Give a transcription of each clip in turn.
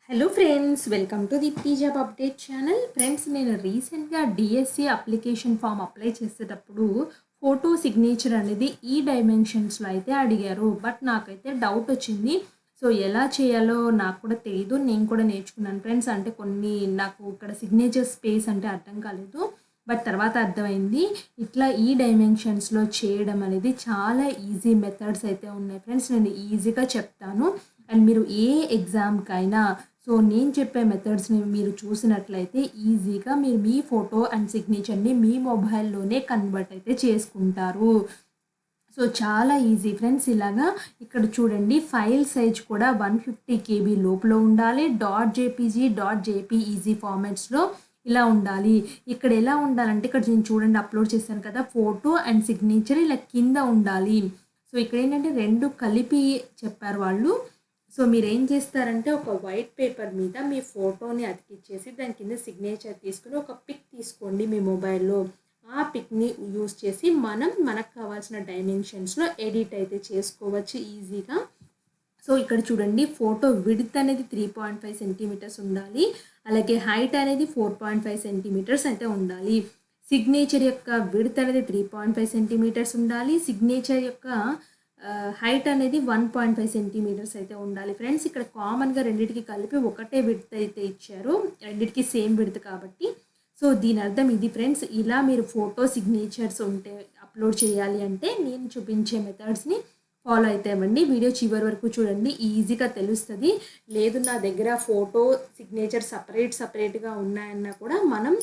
Hello friends, welcome to the పీజాబ్ update channel. Friends, నేను రీసెంట్గా డిఎస్సి అప్లికేషన్ ఫామ్ అప్లై చేసేటప్పుడు ఫోటో సిగ్నేచర్ అనేది ఈ డైమెన్షన్స్లో అయితే అడిగారు. బట్ నాకైతే డౌట్ వచ్చింది. సో ఎలా చేయాలో నాకు కూడా తెలియదు. నేను కూడా నేర్చుకున్నాను ఫ్రెండ్స్. అంటే కొన్ని నాకు ఇక్కడ సిగ్నేచర్ స్పేస్ అంటే అర్థం కాలేదు. బట్ తర్వాత అర్థమైంది. ఇట్లా ఈ డైమెన్షన్స్లో చేయడం అనేది చాలా ఈజీ మెథడ్స్ అయితే ఉన్నాయి ఫ్రెండ్స్. నేను ఈజీగా చెప్తాను. అండ్ మీరు ఏ ఎగ్జామ్కైనా సో నేను చెప్పే మెథడ్స్ని మీరు చూసినట్లయితే ఈజీగా మీరు మీ ఫోటో అండ్ సిగ్నేచర్ని మీ మొబైల్లోనే కన్వర్ట్ అయితే చేసుకుంటారు. సో చాలా ఈజీ ఫ్రెండ్స్. ఇలాగా ఇక్కడ చూడండి, ఫైల్ సైజ్ కూడా 150 KB లోపల ఉండాలి. .jpg .jpeg ఫార్మాట్స్లో ఇలా ఉండాలి. ఇక్కడ ఎలా ఉండాలంటే ఇక్కడ నేను చూడండి అప్లోడ్ చేశాను కదా, ఫోటో అండ్ సిగ్నేచర్ ఇలా కింద ఉండాలి. సో ఇక్కడ ఏంటంటే రెండు కలిపి చెప్పారు వాళ్ళు. సో మీరు ఏం చేస్తారంటే ఒక వైట్ పేపర్ మీద మీ ఫోటోని అతికిచ్చేసి దాని కింద సిగ్నేచర్ తీసుకుని ఒక పిక్ తీసుకోండి మీ మొబైల్లో. ఆ పిక్ని యూస్ చేసి మనకు కావాల్సిన డైమెన్షన్స్లో ఎడిట్ అయితే చేసుకోవచ్చు ఈజీగా. సో ఇక్కడ చూడండి, ఫోటో విడ్త్ అనేది 3.5 సెంటీమీటర్స్ ఉండాలి. అలాగే హైట్ అనేది 4.5 సెంటీమీటర్స్ అయితే ఉండాలి. సిగ్నేచర్ యొక్క విడ్త్ అనేది 3.5 సెంటీమీటర్స్ ఉండాలి. సిగ్నేచర్ యొక్క హైట్ అనేది 1.5 సెంటీమీటర్స్ అయితే ఉండాలి ఫ్రెండ్స్. ఇక్కడ కామన్గా రెండింటికి కలిపి ఒకటే విడ్త్ అయితే ఇచ్చారు, రెండింటికి సేమ్ విడ్త్ కాబట్టి. సో దీని అర్థం ఇది ఫ్రెండ్స్. ఇలా మీరు ఫోటో సిగ్నేచర్స్ ఉంటే అప్లోడ్ చేయాలి అంటే నేను చూపించే మెథడ్స్ని ఫాలో అయితే ఇవ్వండి. వీడియో చివరి వరకు చూడండి, ఈజీగా తెలుస్తుంది. లేదు నా దగ్గర ఫోటో సిగ్నేచర్ సపరేట్గా ఉన్నాయన్నా కూడా మనం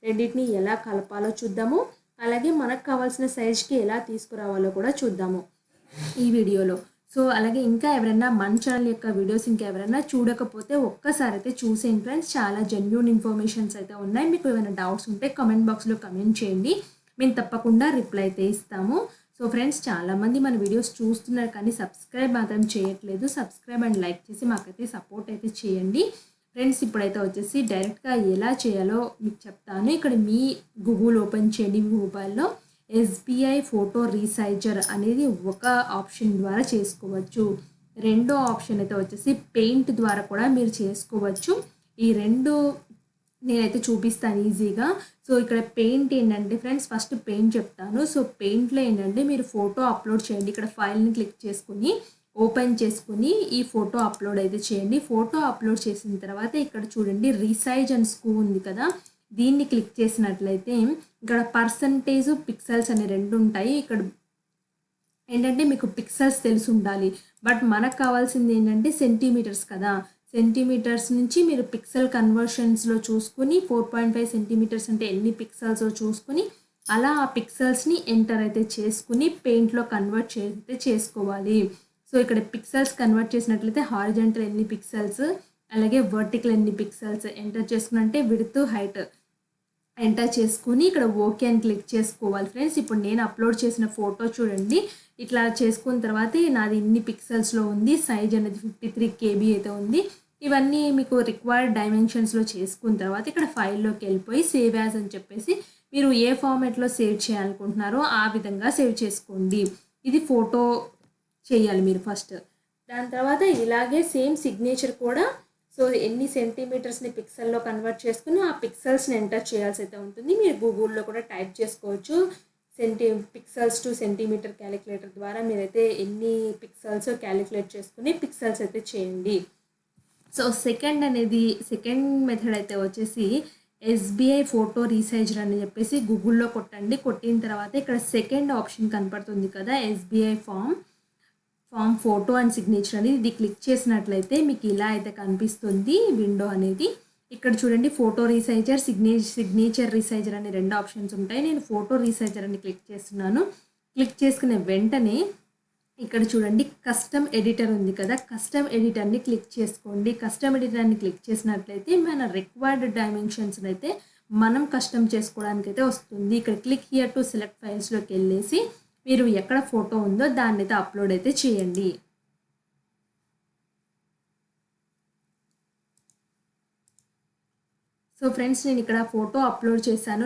రెండింటిని ఎలా కలపాలో చూద్దాము. అలాగే మనకు కావాల్సిన సైజ్కి ఎలా తీసుకురావాలో కూడా చూద్దాము ఈ వీడియోలో. సో అలాగే ఇంకా ఎవరైనా మన ఛానల్ యొక్క వీడియోస్ ఇంకా ఎవరైనా చూడకపోతే ఒక్కసారి అయితే చూసేయండి ఫ్రెండ్స్. చాలా జెన్యూన్ ఇన్ఫర్మేషన్స్ అయితే ఉన్నాయి. మీకు ఏమైనా డౌట్స్ ఉంటే కమెంట్ బాక్స్లో కమెంట్ చేయండి, మేము తప్పకుండా రిప్లై అయితే ఇస్తాము. సో ఫ్రెండ్స్, చాలామంది మన వీడియోస్ చూస్తున్నారు కానీ సబ్స్క్రైబ్ మాత్రం చేయట్లేదు. సబ్స్క్రైబ్ అండ్ లైక్ చేసి మాకైతే సపోర్ట్ అయితే చేయండి ఫ్రెండ్స్. ఇప్పుడైతే వచ్చేసి డైరెక్ట్గా ఎలా చేయాలో మీకు చెప్తాను. ఇక్కడ మీ గూగుల్ ఓపెన్ చేయండి మీ మొబైల్లో. SBI ఫోటో రీసైజర్ అనేది ఒక ఆప్షన్ ద్వారా చేసుకోవచ్చు. రెండో ఆప్షన్ అయితే వచ్చేసి పెయింట్ ద్వారా కూడా మీరు చేసుకోవచ్చు. ఈ రెండు నేనైతే చూపిస్తాను ఈజీగా. సో ఇక్కడ పెయింట్ ఏంటంటే ఫ్రెండ్స్, ఫస్ట్ పెయింట్ చెప్తాను. సో పెయింట్లో ఏంటంటే మీరు ఫోటో అప్లోడ్ చేయండి. ఇక్కడ ఫైల్ని క్లిక్ చేసుకుని ఓపెన్ చేసుకుని ఈ ఫోటో అప్లోడ్ అయితే చేయండి. ఫోటో అప్లోడ్ చేసిన తర్వాత ఇక్కడ చూడండి రీసైజ్ అండ్ స్కూ ఉంది కదా, దీన్ని క్లిక్ చేసినట్లయితే ఇక్కడ పర్సంటేజ్ పిక్సెల్స్ అనే రెండు ఉంటాయి. ఇక్కడ ఏంటంటే మీకు పిక్సెల్స్ తెలిసి ఉండాలి, బట్ మనకు కావాల్సింది ఏంటంటే సెంటీమీటర్స్ కదా. సెంటీమీటర్స్ నుంచి మీరు పిక్సెల్ కన్వర్షన్స్లో చూసుకుని 4.5 సెంటీమీటర్స్ అంటే ఎన్ని పిక్సెల్స్ చూసుకుని అలా ఆ పిక్సెల్స్ని ఎంటర్ అయితే చేసుకుని పెయింట్లో కన్వర్ట్ అయితే చేసుకోవాలి. సో ఇక్కడ పిక్సెల్స్ కన్వర్ట్ చేసినట్లయితే హారిజాంటల్ ఎన్ని పిక్సెల్స్, అలాగే వర్టికల్ ఎన్ని పిక్సెల్స్ ఎంటర్ చేసుకున్నంటే విడ్త్ హైట్ ఎంటర్ చేసుకుని ఇక్కడ ఓకే అని క్లిక్ చేసుకోవాలి ఫ్రెండ్స్. ఇప్పుడు నేను అప్లోడ్ చేసిన ఫోటో చూడండి, ఇట్లా చేసుకున్న తర్వాత నాది ఇన్ని పిక్సెల్స్లో ఉంది, సైజ్ అనేది 53 KB అయితే ఉంది. ఇవన్నీ మీకు రిక్వైర్డ్ డైమెన్షన్స్లో చేసుకున్న తర్వాత ఇక్కడ ఫైల్లోకి వెళ్ళిపోయి సేవ్ యాజ్ అని చెప్పేసి మీరు ఏ ఫార్మాట్లో సేవ్ చేయాలనుకుంటున్నారో ఆ విధంగా సేవ్ చేసుకోండి. ఇది ఫోటో చేయాలి మీరు ఫస్ట్. దాని తర్వాత ఇలాగే సేమ్ సిగ్నేచర్ కూడా సో ఎన్ని సెంటీమీటర్స్ని పిక్సెల్లో కన్వర్ట్ చేసుకుని ఆ పిక్సెల్స్ని ఎంటర్ చేయాల్సి అయితే ఉంటుంది. మీరు గూగుల్లో కూడా టైప్ చేసుకోవచ్చు. పిక్సెల్స్ టు సెంటీమీటర్ క్యాలిక్యులేటర్ ద్వారా మీరైతే ఎన్ని పిక్సెల్స్ క్యాలిక్యులేట్ చేసుకుని పిక్సెల్స్ అయితే చేయండి. సో సెకండ్ మెథడ్ అయితే వచ్చేసి SBI ఫోటో రీసైజర్ అని చెప్పేసి గూగుల్లో కొట్టండి. కొట్టిన తర్వాత ఇక్కడ సెకండ్ ఆప్షన్ కనపడుతుంది కదా, SBI form photo and signature అనేది. ఇది క్లిక్ చేసినట్లయితే మీకు ఇలా అయితే కనిపిస్తుంది విండో అనేది. ఇక్కడ చూడండి ఫోటో రీసైజర్, సిగ్నేచర్ రీసైజర్ అనే రెండు ఆప్షన్స్ ఉంటాయి. నేను ఫోటో రీసైజర్ అని క్లిక్ చేస్తున్నాను. క్లిక్ చేసుకునే వెంటనే ఇక్కడ చూడండి కస్టమ్ ఎడిటర్ ఉంది కదా, కస్టమ్ ఎడిటర్ని క్లిక్ చేసుకోండి. కస్టమ్ ఎడిటర్ని క్లిక్ చేసినట్లయితే మన రిక్వైర్డ్ డైమెన్షన్స్ అయితే మనం కస్టమ్ చేసుకోవడానికి అయితే వస్తుంది. ఇక్కడ క్లిక్ హియర్ టు సెలెక్ట్ ఫైల్స్లోకి వెళ్ళేసి మీరు ఎక్కడ ఫోటో ఉందో దాన్ని అయితే అప్లోడ్ అయితే చేయండి. సో ఫ్రెండ్స్, నేను ఇక్కడ ఫోటో అప్లోడ్ చేశాను.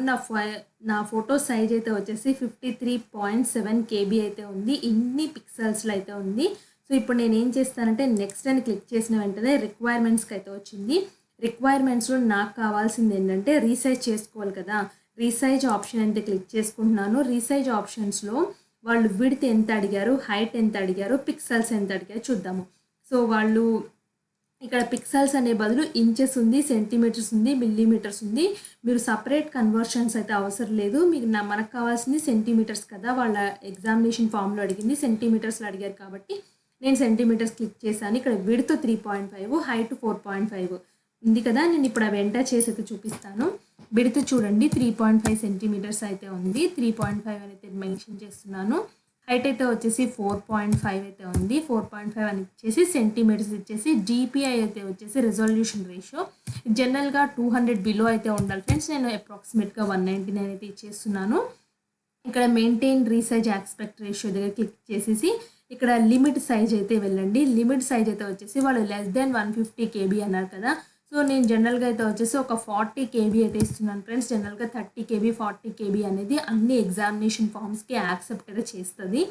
నా ఫోటో సైజ్ అయితే వచ్చేసి 53.7 KB అయితే ఉంది. ఇన్ని పిక్సెల్స్లో అయితే ఉంది. సో ఇప్పుడు నేను ఏం చేస్తానంటే నెక్స్ట్ అని క్లిక్ చేసిన వెంటనే రిక్వైర్మెంట్స్కి అయితే వచ్చింది. రిక్వైర్మెంట్స్లో నాకు కావాల్సింది ఏంటంటే రీసైజ్ చేసుకోవాలి కదా. రీసైజ్ ఆప్షన్ అంటే క్లిక్ చేసుకుంటున్నాను. రీసైజ్ ఆప్షన్స్లో వాళ్ళు విడ్త్ ఎంత అడిగారు, హైట్ ఎంత అడిగారు, పిక్సెల్స్ ఎంత అడిగారు చూద్దాము. సో వాళ్ళు ఇక్కడ పిక్సెల్స్ అనే బదులు ఇంచెస్ ఉంది, సెంటీమీటర్స్ ఉంది, మిల్లీమీటర్స్ ఉంది. మీరు సపరేట్ కన్వర్షన్స్ అయితే అవసరం లేదు. మీకు మనకు కావాల్సింది సెంటీమీటర్స్ కదా. వాళ్ళ ఎగ్జామినేషన్ ఫామ్లో అడిగింది సెంటీమీటర్స్లో అడిగారు కాబట్టి నేను సెంటీమీటర్స్ క్లిక్ చేశాను. ఇక్కడ విడ్త్ 3.5, హైట్ 4.5 ఉంది కదా. నేను ఇప్పుడు అవి ఎంటర్ చేసి అయితే చూపిస్తాను. విడ్త్ చూడండి 3.5 సెంటీమీటర్స్ అయితే ఉంది. 3.5 అయితే మెన్షన్ చేస్తున్నాను. హైట్ అయితే వచ్చేసి 4.5 అయితే ఉంది. 4.5 అని ఇచ్చేసి సెంటీమీటర్స్ ఇచ్చేసి డిపిఐ అయితే వచ్చేసి రెజల్యూషన్ రేషియో జనరల్గా 200 బిలో అయితే ఉండాలి ఫ్రెండ్స్. నేను అప్రాక్సిమేట్గా 199 అయితే ఇచ్చేస్తున్నాను. ఇక్కడ మెయింటైన్ రీసైజ్ ఆస్పెక్ట్ రేషియో దగ్గర క్లిక్ చేసేసి ఇక్కడ లిమిట్ సైజ్ అయితే వెళ్ళండి. లిమిట్ సైజ్ అయితే వచ్చేసి వాళ్ళు లెస్ దెన్ 150 KB అన్నారు కదా. సో నేను జనరల్గా అయితే వచ్చేసి ఒక 40 KB అయితే ఇస్తున్నాను ఫ్రెండ్స్. జనరల్గా 30 KB 40 KB అనేది అన్ని ఎగ్జామినేషన్ ఫామ్స్కి యాక్సెప్ట్ అయితే చేస్తుంది.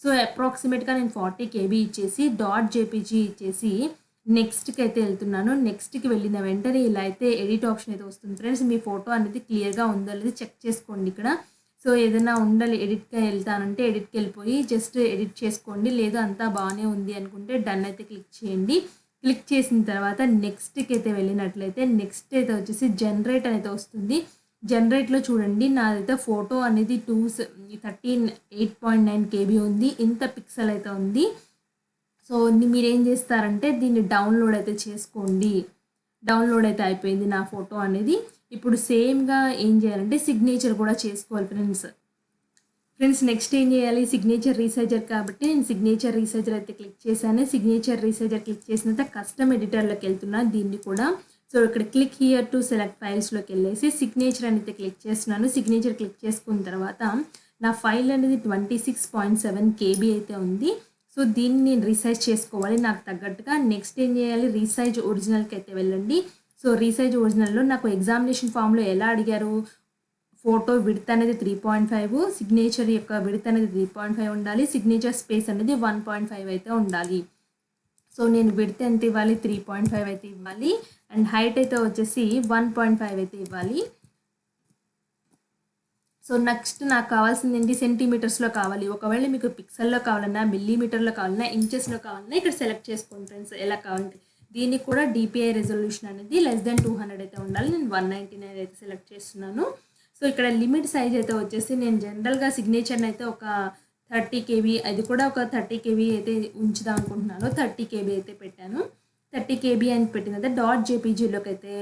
సో అప్రాక్సిమేట్గా నేను 40 KB ఇచ్చేసి .jpg ఇచ్చేసి నెక్స్ట్కి అయితే వెళ్తున్నాను. నెక్స్ట్కి వెళ్ళిన వెంటనే ఇలా అయితే ఎడిట్ ఆప్షన్ అయితే వస్తుంది ఫ్రెండ్స్. మీ ఫోటో అనేది క్లియర్గా ఉందో లేదో చెక్ చేసుకోండి ఇక్కడ. సో ఏదైనా ఉండాలి ఎడిట్గా వెళ్తానంటే ఎడిట్కి వెళ్ళిపోయి జస్ట్ ఎడిట్ చేసుకోండి. లేదు అంతా బాగానే ఉంది అనుకుంటే డన్ అయితే క్లిక్ చేయండి. క్లిక్ చేసిన తర్వాత నెక్స్ట్కి అయితే వెళ్ళినట్లయితే నెక్స్ట్ అయితే వచ్చేసి జనరేట్ అనేది వస్తుంది. జనరేట్లో చూడండి నాదైతే ఫోటో అనేది 8.9 KB ఉంది. ఇంత పిక్సెల్ అయితే ఉంది. సో మీరేం చేస్తారంటే దీన్ని డౌన్లోడ్ అయితే చేసుకోండి. డౌన్లోడ్ అయితే అయిపోయింది నా ఫోటో అనేది. ఇప్పుడు సేమ్గా ఏం చేయాలంటే సిగ్నేచర్ కూడా చేసుకోవాలి ఫ్రెండ్స్ నెక్స్ట్ ఏం చేయాలి, సిగ్నేచర్ రీసైజర్ కాబట్టి నేను సిగ్నేచర్ రీసైజర్ అయితే క్లిక్ చేశాను. సిగ్నేచర్ రీసైజర్ క్లిక్ చేసిన తర్వాత కస్టమ్ ఎడిటర్లోకి వెళ్తున్నాను దీన్ని కూడా. సో ఇక్కడ క్లిక్ హియర్ టు సెలెక్ట్ ఫైల్స్లోకి వెళ్ళేసి సిగ్నేచర్ అనేది క్లిక్ చేస్తున్నాను. సిగ్నేచర్ క్లిక్ చేసుకున్న తర్వాత నా ఫైల్ అనేది 26.7 KB అయితే ఉంది. సో దీన్ని నేను రీసైజ్ చేసుకోవాలి నాకు తగ్గట్టుగా. నెక్స్ట్ ఏం చేయాలి, రీసైజ్ ఒరిజినల్కి అయితే వెళ్ళండి. సో రీసైజ్ ఒరిజినల్లో నాకు ఎగ్జామినేషన్ ఫామ్లో ఎలా అడిగారు, ఫోటో విడ్త్ అనేది 3.5, సిగ్నేచర్ యొక్క విడ్త్ అనేది 3.5 ఉండాలి, సిగ్నేచర్ స్పేస్ అనేది 1.5 అయితే ఉండాలి. సో నేను విడ్త్ ఎంత ఇవ్వాలి, 3.5 అయితే ఇవ్వాలి. అండ్ హైట్ అయితే వచ్చేసి 1.5 అయితే ఇవ్వాలి. సో నెక్స్ట్ నాకు కావాల్సింది ఏంటి, సెంటీమీటర్స్లో కావాలి. ఒకవేళ మీకు పిక్సెల్లో కావాలన్నా, మిల్లీమీటర్లో కావాలన్నా, ఇంచెస్లో కావాలన్నా ఇక్కడ సెలెక్ట్ చేసుకోండి ఫ్రెండ్స్ ఎలా కావాలంటే. దీనికి కూడా డిపిఐ రెజల్యూషన్ అనేది లెస్ దెన్ 200 అయితే ఉండాలి. నేను 199 అయితే సెలెక్ట్ చేస్తున్నాను. సో ఇక్కడ లిమిట్ సైజ్ అయితే వచ్చేసి నేను జనరల్గా సిగ్నేచర్ని అయితే ఒక 30 KB, అది కూడా ఒక 30 KB అయితే ఉంచుదాం అనుకుంటున్నాను. 30 KB అయితే పెట్టాను. 30 KB అని పెట్టిన తర్వాత .jpgలోకి అయితే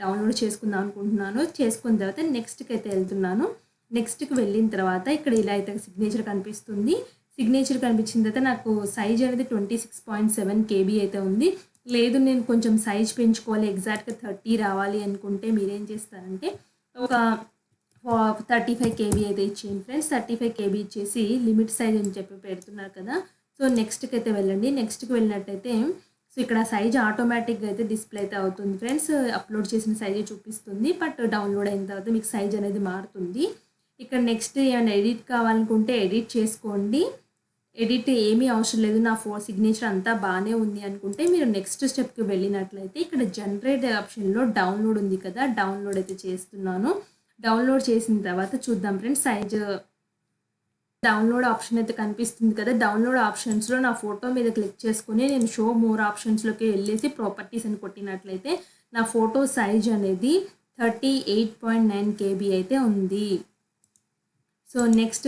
డౌన్లోడ్ చేసుకుందాం అనుకుంటున్నాను. చేసుకున్న తర్వాత నెక్స్ట్కి అయితే వెళ్తున్నాను. నెక్స్ట్కి వెళ్ళిన తర్వాత ఇక్కడ ఇలా అయితే సిగ్నేచర్ కనిపిస్తుంది. సిగ్నేచర్ కనిపించిన తర్వాత నాకు సైజ్ అనేది 26.7 KB అయితే ఉంది. లేదు నేను కొంచెం సైజ్ పెంచుకోవాలి, ఎగ్జాక్ట్గా 30 రావాలి అనుకుంటే మీరేం చేస్తారంటే ఒక 35 KB అయితే ఇచ్చేయండి ఫ్రెండ్స్. 35 KB ఇచ్చేసి లిమిట్ సైజ్ అని చెప్పి పెడుతున్నారు కదా. సో నెక్స్ట్కి అయితే వెళ్ళండి. నెక్స్ట్కి వెళ్ళినట్టయితే సో ఇక్కడ సైజ్ ఆటోమేటిక్గా అయితే డిస్ప్లే అయితే అవుతుంది ఫ్రెండ్స్. అప్లోడ్ చేసిన సైజే చూపిస్తుంది, బట్ డౌన్లోడ్ అయిన తర్వాత మీకు సైజ్ అనేది మారుతుంది. ఇక్కడ నెక్స్ట్ ఏమైనా ఎడిట్ కావాలనుకుంటే ఎడిట్ చేసుకోండి. ఎడిట్ ఏమీ అవసరం లేదు, నా సిగ్నేచర్ అంతా బాగానే ఉంది అనుకుంటే మీరు నెక్స్ట్ స్టెప్కి వెళ్ళినట్లయితే ఇక్కడ జనరేట్ ఆప్షన్లో డౌన్లోడ్ ఉంది కదా, డౌన్లోడ్ అయితే చేస్తున్నాను. డౌన్లోడ్ చేసిన తర్వాత చూద్దాం ఫ్రెండ్స్ సైజ్. డౌన్లోడ్ ఆప్షన్ అయితే కనిపిస్తుంది కదా. డౌన్లోడ్ ఆప్షన్స్లో నా ఫోటో మీద క్లిక్ చేసుకుని నేను షో మోర్ ఆప్షన్స్లోకి వెళ్ళేసి ప్రాపర్టీస్ అని కొట్టినట్లయితే నా ఫోటో సైజ్ అనేది 38.9 KB అయితే ఉంది. సో నెక్స్ట్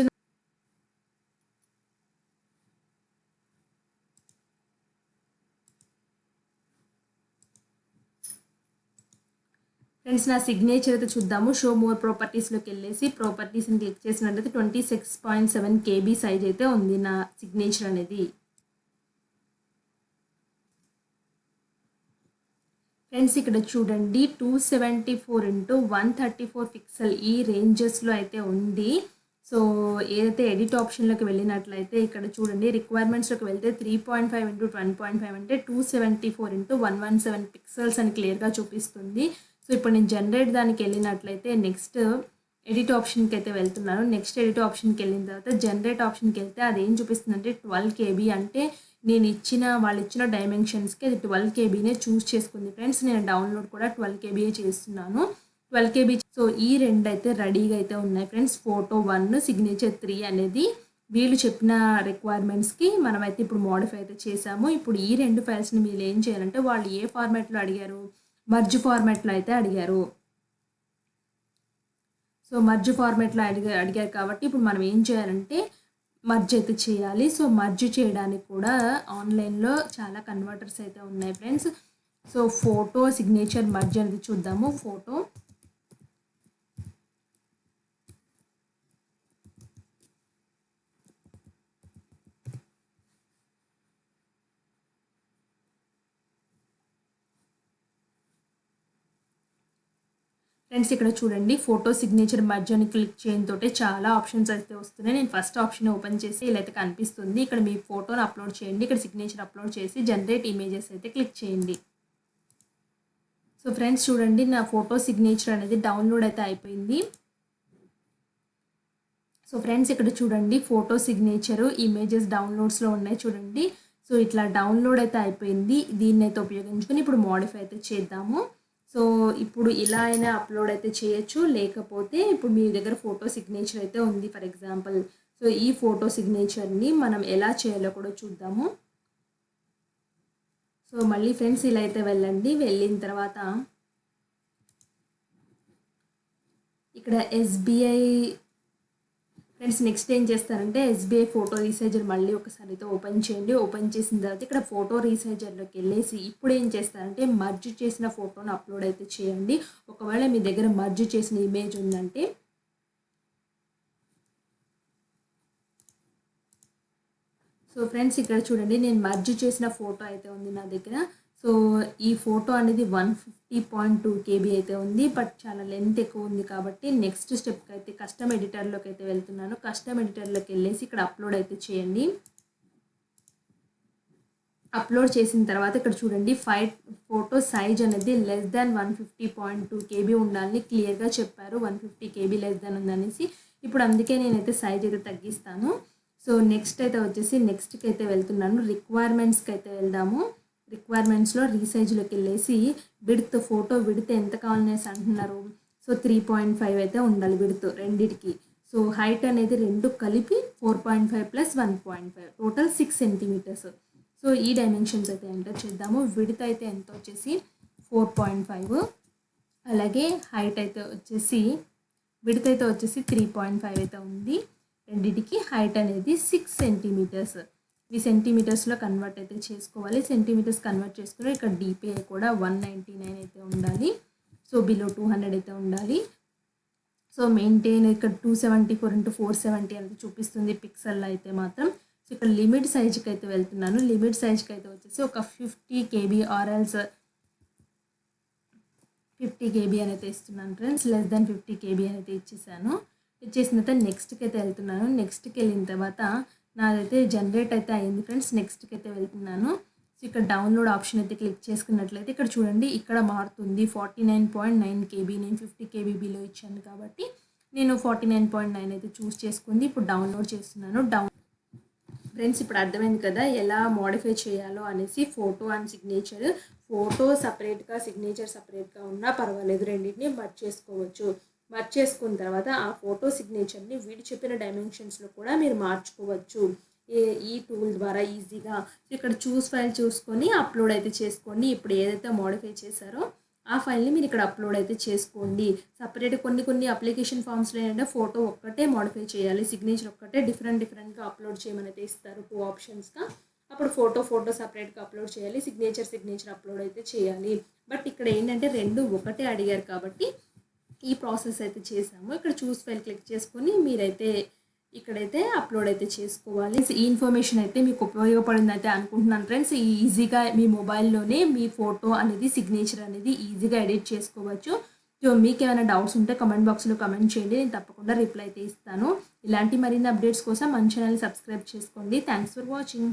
ఫ్రెండ్స్ నా సిగ్నేచర్ అయితే చూద్దాము. షో మోర్ ప్రాపర్టీస్లోకి వెళ్ళేసి ప్రాపర్టీస్ని క్లిక్ చేసినట్లయితే 26.7 KB సైజ్ అయితే ఉంది నా సిగ్నేచర్ అనేది. ఫ్రెండ్స్ ఇక్కడ చూడండి 274x134 పిక్సెల్ ఈ రేంజెస్లో అయితే ఉంది. సో ఏదైతే ఎడిట్ ఆప్షన్లోకి వెళ్ళినట్లయితే ఇక్కడ చూడండి రిక్వైర్మెంట్స్లోకి వెళ్తే 3.5 x 1.5 అంటే 274x117 పిక్సెల్స్ అని క్లియర్గా చూపిస్తుంది. సో ఇప్పుడు నేను జనరేట్ దానికి వెళ్ళినట్లయితే నెక్స్ట్ ఎడిట్ ఆప్షన్కి అయితే వెళ్తున్నాను. నెక్స్ట్ ఎడిట్ ఆప్షన్కి వెళ్ళిన తర్వాత జనరేట్ ఆప్షన్కి వెళ్తే అది ఏం చూపిస్తుంది అంటే 12 KB అంటే వాళ్ళు ఇచ్చిన డైమెన్షన్స్కి అది 12 కేబీనే చూస్ చేసుకుంది ఫ్రెండ్స్. నేను డౌన్లోడ్ కూడా 12 కేబీయే చేస్తున్నాను. 12 కేబీ. సో ఈ రెండు అయితే రెడీగా అయితే ఉన్నాయి ఫ్రెండ్స్. ఫోటో 1, సిగ్నేచర్ 3 అనేది వీళ్ళు చెప్పిన రిక్వైర్మెంట్స్కి మనమైతే ఇప్పుడు మోడిఫై అయితే చేసాము. ఇప్పుడు ఈ 2 ఫైల్స్ని మీరు ఏం చేయాలంటే వాళ్ళు ఏ ఫార్మాట్లో అడిగారు, మర్జ్ ఫార్మాట్లో అయితే అడిగారు. సో మర్జ్ ఫార్మాట్లో అడిగారు కాబట్టి ఇప్పుడు మనం ఏం చేయాలంటే మర్జ్ అయితే చేయాలి. సో మర్జ్ చేయడానికి కూడా ఆన్లైన్లో చాలా కన్వర్టర్స్ అయితే ఉన్నాయి friends. So photo signature merge అనేది చూద్దాము. ఫోటో ఫ్రెండ్స్ ఇక్కడ చూడండి, ఫోటో సిగ్నేచర్ మర్జ్ అని క్లిక్ చేయడంతో చాలా ఆప్షన్స్ అయితే వస్తున్నాయి. నేను ఫస్ట్ ఆప్షన్ ఓపెన్ చేసి ఇలా అయితే కనిపిస్తుంది. ఇక్కడ మీ ఫోటోని అప్లోడ్ చేయండి, ఇక్కడ సిగ్నేచర్ అప్లోడ్ చేసి జనరేట్ ఇమేజెస్ అయితే క్లిక్ చేయండి. సో ఫ్రెండ్స్ చూడండి, నా ఫోటో సిగ్నేచర్ అనేది డౌన్లోడ్ అయితే అయిపోయింది. సో ఫ్రెండ్స్ ఇక్కడ చూడండి, ఫోటో సిగ్నేచరు ఇమేజెస్ డౌన్లోడ్స్లో ఉన్నాయి చూడండి. సో ఇట్లా డౌన్లోడ్ అయితే అయిపోయింది. దీన్ని అయితే ఉపయోగించుకొని ఇప్పుడు మోడిఫై అయితే చేద్దాము. సో ఇప్పుడు ఇలా అయినా అప్లోడ్ అయితే చేయొచ్చు, లేకపోతే ఇప్పుడు మీ దగ్గర ఫోటో సిగ్నేచర్ అయితే ఉంది ఫర్ ఎగ్జాంపుల్. సో ఈ ఫోటో సిగ్నేచర్ని మనం ఎలా చేయాలో కూడా చూద్దాము. సో మళ్ళీ ఫ్రెండ్స్ ఇలా అయితే వెళ్ళండి. వెళ్ళిన తర్వాత ఇక్కడ ఎస్బీఐ ఫ్రెండ్స్ నెక్స్ట్ ఏం చేస్తారంటే ఎస్బీఐ ఫోటో రీసైజర్ మళ్ళీ ఒకసారి అయితే ఓపెన్ చేయండి. ఓపెన్ చేసిన తర్వాత ఇక్కడ ఫోటో రీసైజర్లోకి వెళ్ళేసి ఇప్పుడు ఏం చేస్తారంటే మర్జ్ చేసిన ఫోటోని అప్లోడ్ అయితే చేయండి. ఒకవేళ మీ దగ్గర మర్జ్ చేసిన ఇమేజ్ ఉందంటే సో ఫ్రెండ్స్ ఇక్కడ చూడండి, నేను మర్జ్ చేసిన ఫోటో అయితే ఉంది నా దగ్గర. సో ఈ ఫోటో అనేది 150.2 కేబీ అయితే ఉంది, బట్ చాలా లెంత్ ఎక్కువ ఉంది కాబట్టి నెక్స్ట్ స్టెప్కి అయితే కస్టమ్ ఎడిటర్లోకి అయితే వెళ్తున్నాను. కస్టమ్ ఎడిటర్లోకి వెళ్ళేసి ఇక్కడ అప్లోడ్ అయితే చేయండి. అప్లోడ్ చేసిన తర్వాత ఇక్కడ చూడండి, ఫోటో సైజ్ అనేది లెస్ దాన్ 150.2 కేబీ ఉండాలని క్లియర్గా చెప్పారు. 150 కేబీ లెస్ దాన్ ఉందనేసి. ఇప్పుడు అందుకే నేనైతే సైజ్ అయితే తగ్గిస్తాను. సో నెక్స్ట్ అయితే వచ్చేసి నెక్స్ట్కి అయితే వెళ్తున్నాను. రిక్వైర్మెంట్స్కి అయితే వెళ్దాము. రిక్వైర్మెంట్స్లో రీసైజ్లోకి వెళ్ళేసి ఫోటో విడ్త్ ఎంత కావాలనేసి అంటున్నారు. సో 3.5 అయితే ఉండాలి విడ్త్ రెండిటికి. సో హైట్ అనేది రెండు కలిపి 4.5 + 1.5 టోటల్ 6 సెంటీమీటర్స్. సో ఈ డైమెన్షన్స్ అయితే ఎంటర్ చేద్దాము. విడ్త్ అయితే ఎంత వచ్చేసి 4.5, అలాగే హైట్ అయితే వచ్చేసి విడ్త్ అయితే వచ్చేసి 3.5 అయితే ఉంది. రెండిటికి హైట్ అనేది 6 సెంటీమీటర్స్. ఇవి సెంటీమీటర్స్లో కన్వర్ట్ అయితే చేసుకోవాలి. సెంటీమీటర్స్ కన్వర్ట్ చేసుకుని ఇక్కడ డిపిఐ కూడా 199 అయితే ఉండాలి. సో బిలో 200 అయితే ఉండాలి. సో మెయింటైన్ ఇక్కడ 274x470 అనేది చూపిస్తుంది పిక్సెల్ అయితే మాత్రం. సో ఇక్కడ లిమిట్ సైజ్కి అయితే వెళ్తున్నాను. లిమిట్ సైజ్కి అయితే వచ్చేసి ఒక 50 కేబీ ఆర్ఎల్స్ 50 కేబీ అనేది ఇస్తున్నాను ఫ్రెండ్స్. లెస్ దాన్ 50 కేబీ అనేది ఇచ్చేసాను. ఇచ్చేసిన తర్వాత నెక్స్ట్కి అయితే వెళ్తున్నాను. నెక్స్ట్కి వెళ్ళిన తర్వాత నాదైతే జనరేట్ అయితే అయింది ఫ్రెండ్స్. నెక్స్ట్కి అయితే వెళ్తున్నాను. సో ఇక్కడ డౌన్లోడ్ ఆప్షన్ అయితే క్లిక్ చేసుకున్నట్లయితే ఇక్కడ చూడండి, ఇక్కడ మారుతుంది 49.9 కేబీ. నేను 50 కేబీలో ఇచ్చాను కాబట్టి నేను 49.9 అయితే చూస్ చేసుకుంది. ఇప్పుడు డౌన్లోడ్ చేస్తున్నాను. ఫ్రెండ్స్ ఇప్పుడు అర్థమైంది కదా ఎలా మోడిఫై చేయాలో అనేసి. ఫోటో అండ్ సిగ్నేచర్, ఫోటో సపరేట్గా సిగ్నేచర్ సపరేట్గా ఉన్నా పర్వాలేదు, రెండింటిని మర్జ్ చేసుకోవచ్చు. మర్జ్ చేసుకున్న తర్వాత ఆ ఫోటో సిగ్నేచర్ని వీడు చెప్పిన డైమెన్షన్స్లో కూడా మీరు మార్చుకోవచ్చు ఈ టూల్ ద్వారా ఈజీగా. ఇక్కడ చూస్ ఫైల్ చూసుకొని అప్లోడ్ అయితే చేసుకోండి. ఇప్పుడు ఏదైతే మోడిఫై చేశారో ఆ ఫైల్ని మీరు ఇక్కడ అప్లోడ్ అయితే చేసుకోండి. సపరేట్ కొన్ని అప్లికేషన్ ఫామ్స్లో ఏంటంటే ఫోటో ఒక్కటే మోడిఫై చేయాలి, సిగ్నేచర్ ఒక్కటే డిఫరెంట్గా అప్లోడ్ చేయమని అయితే ఇస్తారు 2 ఆప్షన్స్గా. అప్పుడు ఫోటో సపరేట్గా అప్లోడ్ చేయాలి, సిగ్నేచర్ అప్లోడ్ అయితే చేయాలి. బట్ ఇక్కడ ఏంటంటే రెండు ఒకటే అడిగారు కాబట్టి ఈ ప్రాసెస్ అయితే చేసాము. ఇక్కడ చూస్ ఫైల్ క్లిక్ చేసుకొని మీరైతే ఇక్కడైతే అప్లోడ్ అయితే చేసుకోవాలి. ఈ ఇన్ఫర్మేషన్ అయితే మీకు ఉపయోగపడింది అయితే అనుకుంటున్నాను ఫ్రెండ్స్. ఈజీగా మీ మొబైల్లోనే మీ ఫోటో అనేది సిగ్నేచర్ అనేది ఈజీగా ఎడిట్ చేసుకోవచ్చు. సో మీకు ఏమైనా డౌట్స్ ఉంటే కమెంట్ బాక్స్లో కమెంట్ చేయండి, నేను తప్పకుండా రిప్లై అయితే ఇస్తాను. ఇలాంటి మరిన్ని అప్డేట్స్ కోసం మన ఛానల్ సబ్స్క్రైబ్ చేసుకోండి. Thanks for watching.